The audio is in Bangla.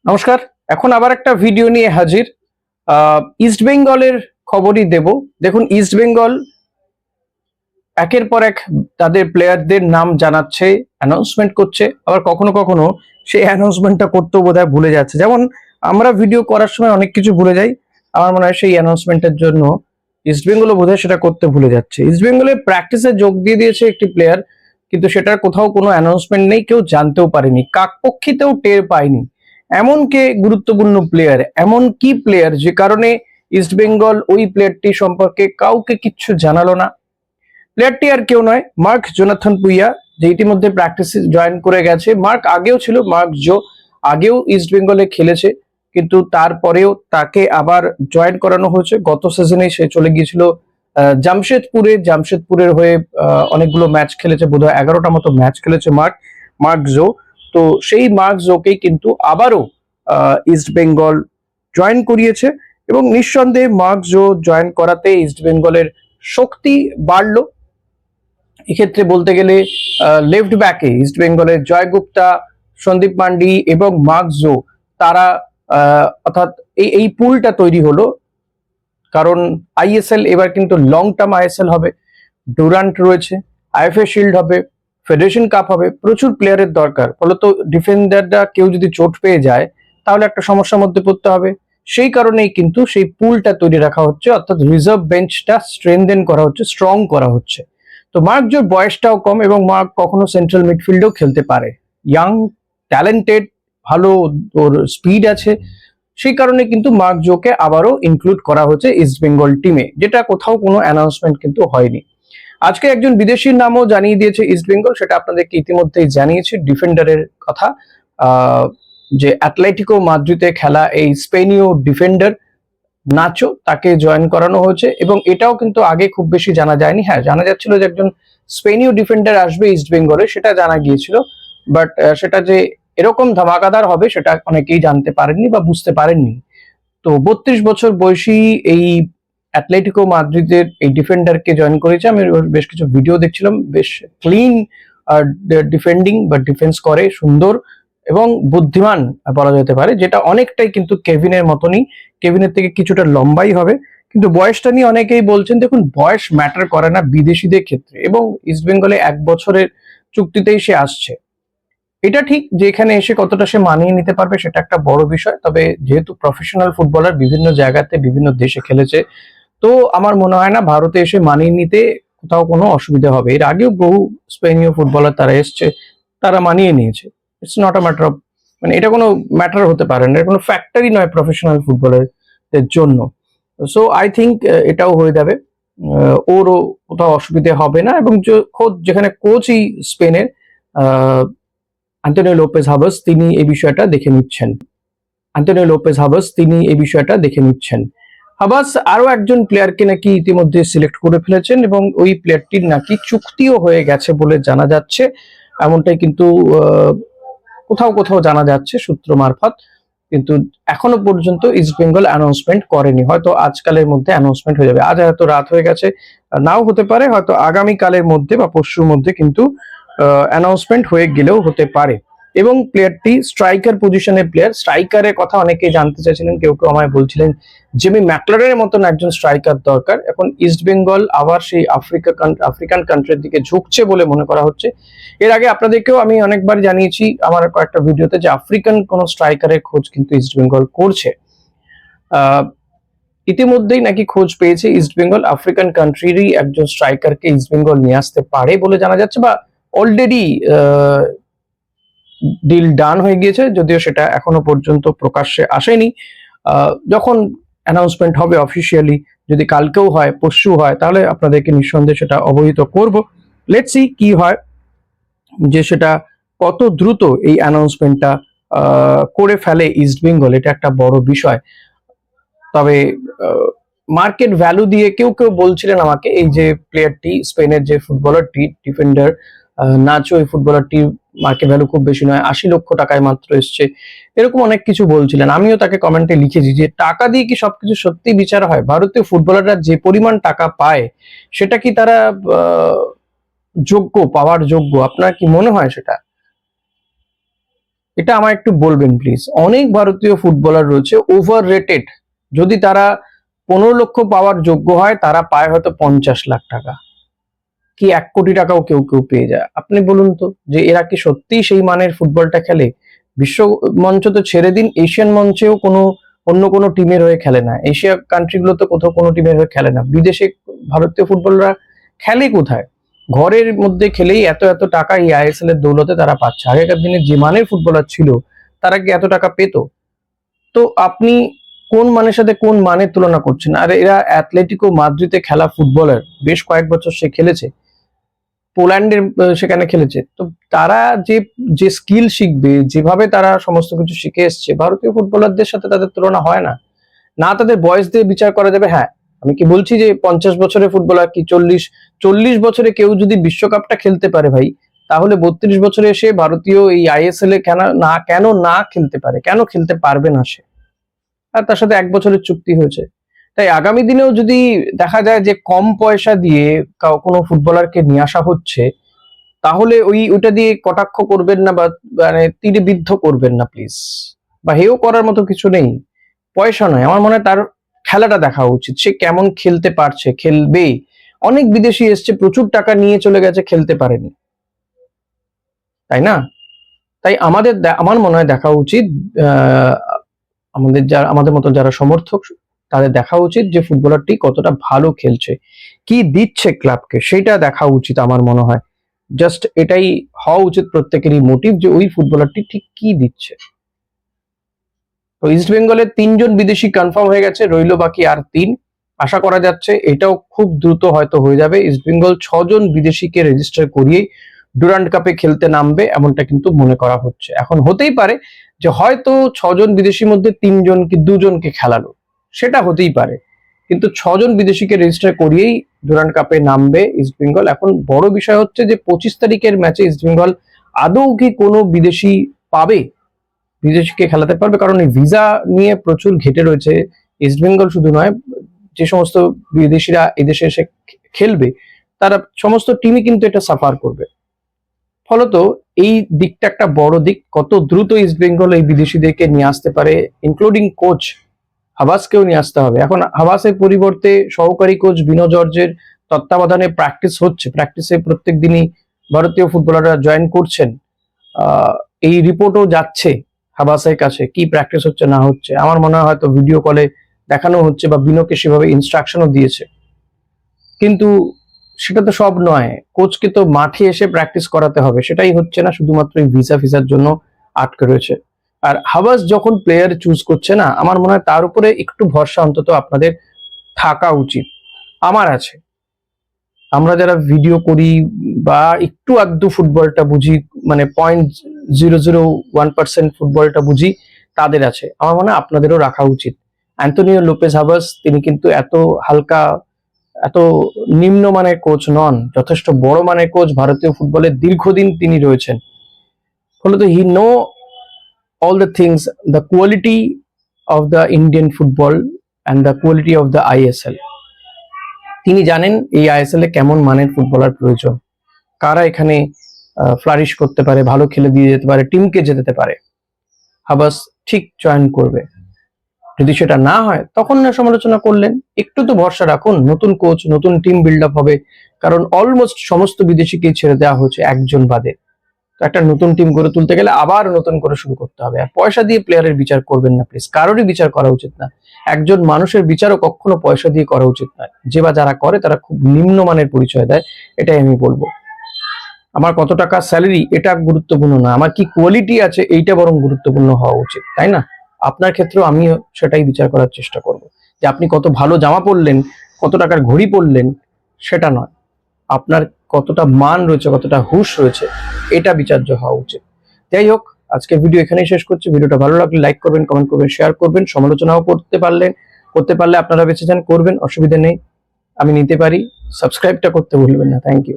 নমস্কার। এখন আবার একটা ভিডিও নিয়ে হাজির। ইস্ট বেঙ্গলের খবরই দেব। দেখুন, ইস্ট বেঙ্গল একের পর এক তাদের প্লেয়ারদের নাম জানাচ্ছে, অ্যানাউন্সমেন্ট করছে, আবার কখনো কখনো সেই অ্যানাউন্সমেন্টটা করতেও বোধহয় ভুলে যাচ্ছে। যেমন আমরা ভিডিও করার সময় অনেক কিছু ভুলে যাই, আমার মনে হয় সেই অ্যানাউন্সমেন্টের জন্য ইস্ট বেঙ্গলও বোধহয় সেটা করতে ভুলে যাচ্ছে। ইস্ট বেঙ্গলের প্র্যাকটিসে যোগ দিয়ে দিয়েছে একটি প্লেয়ার, কিন্তু সেটার কোথাও কোনো অ্যানাউন্সমেন্ট নেই, কেউ জানতেও পারেনি, কাকপক্ষিতেও টের পায়নি। এমন কে গুরুত্বপূর্ণ প্লেয়ার, এমন কি প্লেয়ার যে কারণে ইস্ট বেঙ্গল ওই প্লেয়ারটি সম্পর্কে কাউকে কিচ্ছু জানালো না। প্লেয়ারটি আর কেউ নয়, মার্ক জোনাথন পুইয়া, যে ইতিমধ্যে প্র্যাকটিসে জয়েন করে গেছে। মার্ক আগেও ছিল, মার্ক জো আগেও ইস্ট বেঙ্গলে খেলেছে, কিন্তু তারপরেও তাকে আবার জয়েন করানো হয়েছে। গত সিজনে সে চলে গিয়েছিল জামশেদপুরের হয়ে অনেকগুলো ম্যাচ খেলেছে, বোধহয় 11টা মতো ম্যাচ খেলেছে মার্ক জো। তো সেই মার্ক জোকেই কিন্তু আবারও ইস্ট বেঙ্গল জয়েন করিয়েছে, এবং নিঃসন্দেহে মার্ক জো জয়েন করাতে ইস্ট বেঙ্গলের শক্তি বাড়লো। এক্ষেত্রে বলতে গেলে লেফট ব্যাকে ইস্ট বেঙ্গলের জয় গুপ্তা, সন্দীপ মান্ডি এবং মার্ক জো, তারা অর্থাৎ এই পুলটা তৈরি হলো। কারণ আইএসএল এবার কিন্তু লং টার্ম আইএসএল হবে, ডুরান্ট রয়েছে, আইএফএ শিল্ড হবে, ফেডারেশন কাপ হবে, প্রচুর প্লেয়ারের দরকার। ফলত ডিফেন্ডাররা কেউ যদি চোট পেয়ে যায় তাহলে একটা সমস্যার মধ্যে পড়তে হবে। সেই কারণেই কিন্তু সেই পুলটা তৈরি রাখা হচ্ছে, অর্থাৎ রিজার্ভ বেঞ্চটা স্ট্রেনদেন করা হচ্ছে, স্ট্রং করা হচ্ছে। তো মার্ক জোর বয়সটাও কম, এবং মার্ক কখনো সেন্ট্রাল মিডফিল্ডেও খেলতে পারে। ইয়াং, ট্যালেন্টেড, ভালো ওর স্পিড আছে। সেই কারণে কিন্তু মার্ক জোকে আবারও ইনক্লুড করা হচ্ছে ইস্ট বেঙ্গল টিমে, যেটা কোথাও কোনো অ্যানাউন্সমেন্ট কিন্তু হয়নি। আজকে একজন বিদেশির নামও জানিয়ে দিয়েছে ইস্ট বেঙ্গল, সেটা আপনাদেরকে ইতিমধ্যেই জানিয়েছি, ডিফেন্ডারের কথা। যে অ্যাটলেটিকো মাদ্রিদে খেলা এই স্পেনীয় ডিফেন্ডার নাচো, তাকে জয়েন করানো হয়েছে। এবং এটাও কিন্তু আগে খুব বেশি জানা যায়নি। হ্যাঁ, জানা যাচ্ছিল যে একজন স্পেনীয় ডিফেন্ডার আসবে ইস্ট বেঙ্গলে, সেটা জানা গিয়েছিল, বাট সেটা যে এরকম ধামাকাদার হবে সেটা অনেকেই জানতে পারেননি বা বুঝতে পারেননি। তো 32 বছর বয়সী এই অ্যাটলেটিকো মাদ্রিদের এই ডিফেন্ডারকে জয়েন করেছে। আমি বেশ কিছু ভিডিও দেখছিলাম, বেশ ক্লিন ডিফেন্ডিং বা ডিফেন্স করে, সুন্দর এবং বুদ্ধিমান বলা যেতে পারে, যেটা অনেকটাই কিন্তু কেভিনের মতনই, কেভিনের থেকে কিছুটা লম্বাই হবে। কিন্তু বয়সটা নিয়ে অনেকেই বলছেন, দেখুন বয়স ম্যাটার করে না বিদেশিদের ক্ষেত্রে, এবং ইস্ট বেঙ্গলে 1 বছরের চুক্তিতেই সে আসছে। এটা ঠিক যে এখানে এসে কতটা সে মানিয়ে নিতে পারবে সেটা একটা বড় বিষয়, তবে যেহেতু প্রফেশনাল ফুটবলার, বিভিন্ন জায়গাতে বিভিন্ন দেশে খেলেছে, তো আমার মনে হয় না ভারতে এসে মানিয়ে নিতে কোথাও কোনো অসুবিধা হবে। এর আগেও বহু স্পেনীয় ফুটবলার তারা এসছে, তারা মানিয়ে নিয়েছে। It's not a matter of, মানে এটা কোনো ম্যাটার হতে পারে না, এটা কোনো ফ্যাক্টরি নয় প্রফেশনাল ফুটবলারদের জন্য। সো আই থিঙ্ক এটাও হয়ে যাবে, ওরও কোথাও অসুবিধা হবে না। এবং যেখানে কোচই স্পেনের আন্তোনিও লোপেজ হাবাস, তিনি এই বিষয়টা দেখে নিচ্ছেন। হাবাস আরো একজন প্লেয়ারকে নাকি ইতিমধ্যে সিলেক্ট করে ফেলেছেন, এবং ওই প্লেয়ারটির নাকি চুক্তিও হয়ে গেছে বলে জানা যাচ্ছে। এমনটাই কিন্তু কোথাও কোথাও জানা যাচ্ছে সূত্র মারফত, কিন্তু এখনো পর্যন্ত ইস্ট বেঙ্গল অ্যানাউন্সমেন্ট করেনি। হয়তো আজকালের মধ্যে অ্যানাউন্সমেন্ট হয়ে যাবে, আজ হয়তো রাত হয়ে গেছে, নাও হতে পারে, হয়তো আগামীকালের মধ্যে বা পরশুর মধ্যে কিন্তু অ্যানাউন্সমেন্ট হয়ে গেলেও হতে পারে। এবং প্লেয়ারটি স্ট্রাইকার পজিশনের প্লেয়ার, স্ট্রাইকারের কথা অনেকেই জানতে চাইছিলেন, কেউ কেউ আমায় বলছিলেন জেমি ম্যাকলারের মতন একজন স্ট্রাইকার দরকার। এখন ইস্ট বেঙ্গল আবার সেই আফ্রিকান কান্ট্রির দিকে ঝুঁকছে বলে মনে করা হচ্ছে। এর আগে আপনাদেরকেও আমি অনেকবার জানিয়েছি আমার কয়েকটা ভিডিওতে, যে আফ্রিকান কোন স্ট্রাইকারের খোঁজ কিন্তু ইস্ট বেঙ্গল করছে। ইতিমধ্যেই নাকি খোঁজ পেয়েছে ইস্ট বেঙ্গল, আফ্রিকান কান্ট্রিরই একজন স্ট্রাইকারকে ইস্ট বেঙ্গল নিয়ে আসতে পারে বলে জানা যাচ্ছে, বা অলরেডি ডিল ডান হয়ে গিয়েছে, যদিও সেটা এখনো পর্যন্ত প্রকাশ্যে আসেনি। যখন অ্যানাউন্সমেন্ট হবে অফিসিয়ালি, যদি কালকেও হয় পরশু হয়, তাহলে আপনাদেরকে নিঃসন্দেহে সেটা অবহিত করব। লেটস সি কি হয়, যে সেটা কত দ্রুত এই অ্যানাউন্সমেন্টটা করে ফেলে ইস্ট বেঙ্গল, এটা একটা বড় বিষয়। তবে মার্কেট ভ্যালু দিয়ে কেউ কেউ বলছিলেন আমাকে, এই যে প্লেয়ারটি স্পেনের যে ফুটবলারটি ডিফেন্ডার নাচো, এই ফুটবলারটি মার্কেট ভ্যালু খুব বেশি নয়, 80 লক্ষ টাকায় মাত্র এসছে, এরকম অনেক কিছু বলছিলেন। আমিও তাকে কমেন্টে লিখেছি যে টাকা দিয়ে কি সবকিছু সত্যি বিচার হয়? ভারতীয় ফুটবলাররা যে পরিমাণ টাকা পায়, সেটা কি তারা পাওয়ার যোগ্য? আপনার কি মনে হয় সেটা? এটা আমায় একটু বলবেন প্লিজ। অনেক ভারতীয় ফুটবলার রয়েছে ওভার রেটেড, যদি তারা 15 লক্ষ পাওয়ার যোগ্য হয় তারা পায় হয়তো 50 লাখ টাকা, কি 1 কোটি টাকাও কেউ কেউ পেয়ে যায়। আপনি বলুন তো যে এরা কি সত্যিই সেই মানের ফুটবলটা খেলে? বিশ্ব মঞ্চ তো ছেড়ে দিন, এশিয়ান মঞ্চেও অন্য কোনো টিমের হয়ে খেলে না, এশিয়া কান্ট্রিগুলোতে কোথাও কোনো টিমের হয়ে খেলে না। বিদেশে ভারতীয় ফুটবলরা খেলে কোথায়? ঘরের মধ্যে খেলেই এত এত টাকা এই আইএসএল এর দৌলতে তারা পাচ্ছে। আগেকার দিনে যে মানের ফুটবলার ছিল তারা কি এত টাকা পেত? তো আপনি কোন মানের সাথে কোন মানের তুলনা করছেন? আর এরা অ্যাথলেটিকো মাদ্রিদে খেলা ফুটবলার, বেশ কয়েক বছর সে খেলেছে, পোল্যান্ডের সেখানে খেলেছে। তো তারা যে যে স্কিল শিখবে, যেভাবে তারা সমস্ত কিছু শিখে এসছে, ভারতীয় ফুটবলারদের সাথে তাদের তুলনা হয় না। না তাদের বয়স দিয়ে বিচার করা যাবে। হ্যাঁ, আমি কি বলছি যে 50 বছরের ফুটবলার কি 40 বছরে কেউ যদি বিশ্বকাপটা খেলতে পারে ভাই, তাহলে 32 বছরে এসে ভারতীয় এই আইএসএল এ কেন না খেলতে পারে, কেন খেলতে পারবে না সে? আর তার সাথে 1 বছরের চুক্তি হয়েছে। তাই আগামী দিনেও যদি দেখা যায় যে কম পয়সা দিয়ে কোনো ফুটবলারকে নিয়ে আসা হচ্ছে, তাহলে ওইটা দিয়ে কটাক্ষ করবেন না, বা মানে তীরে বিদ্ধ করবেন না প্লিজ। বা হেও করার মতো কিছু নেই। পয়সা নয়, আমার মনে হয় তার খেলাটা দেখা উচিত, সে কেমন খেলতে পারছে, খেলবে। অনেক বিদেশি এসছে, প্রচুর টাকা নিয়ে চলে গেছে, খেলতে পারেনি, তাই না? তাই আমার মনে হয় দেখা উচিত, আহ আমাদের মতো যারা সমর্থক, তাদের দেখা উচিত যে ফুটবলারটি কতটা ভালো খেলছে, কি দিচ্ছে ক্লাবকে, সেটা দেখা উচিত আমার মনে হয়। জাস্ট এটাই হওয়া উচিত প্রত্যেকেরই মোটিভ, যে ওই ফুটবলারটি ঠিক কি দিচ্ছে। তো ইস্ট বেঙ্গলের 3জন বিদেশি কনফার্ম হয়ে গেছে, রইলো বাকি আর 3। আশা করা যাচ্ছে এটাও খুব দ্রুত হয়তো হয়ে যাবে। ইস্ট বেঙ্গল 6জন বিদেশিকে রেজিস্টার করিয়েই ডুরান্ড কাপে খেলতে নামবে, এমনটা কিন্তু মনে করা হচ্ছে। এখন হতেই পারে যে হয়তো 6জন বিদেশির মধ্যে 3জন কি 2জনকে খেলালো, সেটা হতেই পারে, কিন্তু 6জন বিদেশিকে রেজিস্টার করিয়েই ডুরান্ড কাপে নামবে ইস্ট বেঙ্গল। এখন বড় বিষয় হচ্ছে যে 25 তারিখের ম্যাচে ইস্ট বেঙ্গল আদৌ কি কোনো বিদেশি পাবে, বিদেশিকে খেলাতে পারবে? কারণ এই ভিসা নিয়ে প্রচুর ঘেটে রয়েছে। ইস্ট বেঙ্গল শুধু নয়, যে সমস্ত বিদেশিরা এদেশে এসে খেলবে, তারা সমস্ত টিমই কিন্তু এটা সাফার করবে। ফলত এই দিকটা একটা বড় দিক, কত দ্রুত ইস্ট বেঙ্গল এই বিদেশিদেরকে নিয়ে আসতে পারে, ইনক্লুডিং কোচ হাবাসকেও নিয়ে আসতে হবে। এখন হাবাসের পরিবর্তে সহকারী কোচ বিনো জর্জের তত্ত্বাবধানে প্র্যাকটিস হচ্ছে, প্র্যাকটিসে প্রত্যেক দিনই ভারতীয় ফুটবলাররা জয়েন করছেন। এই রিপোর্টও যাচ্ছে হাবাসের কাছে, কি প্র্যাকটিস হচ্ছে না হচ্ছে। আমার মনে হয় হয়তো ভিডিও কলে দেখানো হচ্ছে, বা বিনোকে সেভাবে ইনস্ট্রাকশনও দিয়েছে। কিন্তু সেটা তো সব নয়, কোচকে তো মাঠে এসে প্র্যাকটিস করাতে হবে, সেটাই হচ্ছে না, শুধুমাত্র এই ভিসার জন্য আটকে রয়েছে। আর হাবাস যখন প্লেয়ার চুজ করছে না, আমার মনে হয় তার উপরে একটু ভরসা অন্তত আপনাদের থাকা উচিত। আমার আছে, আমরা যারা ভিডিও করি বা একটু আধটু ফুটবলটা বুঝি, মানে 0.001% ফুটবলটা বুঝি, তাদের আছে। আমার মনে হয় আপনাদেরও রাখা উচিত। অ্যান্টনিও লোপেজ হাবাস, তিনি কিন্তু এত হালকা, এত নিম্নমানের কোচ নন, যথেষ্ট বড় মানের কোচ। ভারতীয় ফুটবলে দীর্ঘদিন তিনি রয়েছেন, ফলত he know all the things, the quality of the Indian football and the quality of the ISL. তিনি জানেন এই আইএসএল এ কেমন মানের ফুটবলার প্রয়োজন, কারা এখানে ফ্লারিশ করতে পারে, ভালো খেলে দিয়ে যেতে পারে, টিমকে যেতে পারে। হাবাস ঠিক চয়ন করবে। যদি সেটা না হয় তখন না সমালোচনা করলেন, একটু তো ভরসা রাখুন, নতুন কোচ, নতুন টিম বিল্ড আপ হবে। কারণ অলমোস্ট সমস্ত বিদেশিকেই ছেড়ে দেওয়া হয়েছে একজন বাদে। তো একটা নতুন টিম গড়ে তুলতে গেলে আবার নতুন করে শুরু করতে হবে। আর পয়সা দিয়ে প্লেয়ারের বিচার করবেন না প্লিজ, কারোরই বিচার করা উচিত না। একজন মানুষের বিচারও কখনো পয়সা দিয়ে করা উচিত নয়। যে বা যারা করে তারা খুব নিম্নমানের পরিচয় দেয়, এটাই আমি বলবো। আমার কত টাকা স্যালারি এটা গুরুত্বপূর্ণ না, আমার কি কোয়ালিটি আছে এইটা বরং গুরুত্বপূর্ণ হওয়া উচিত, তাই না? আপনার ক্ষেত্রেও আমি সেটাই বিচার করার চেষ্টা করব, যে আপনি কত ভালো জামা পরলেন, কত টাকার ঘড়ি পরলেন, সেটা নয়, আপনার কতটা মান রয়েছে, কতটা হুঁশ রয়েছে, এটা বিচার্য হওয়া উচিত। যাই হোক, আজকে ভিডিও এখানেই শেষ করছি। ভিডিওটা ভালো লাগলে লাইক করবেন, কমেন্ট করবেন, শেয়ার করবেন। সমালোচনাও করতে পারলে আপনারা বেঁচে যান, করবেন, অসুবিধা নেই, আমি নিতে পারি। সাবস্ক্রাইবটা করতে ভুলবেন না। Thank you.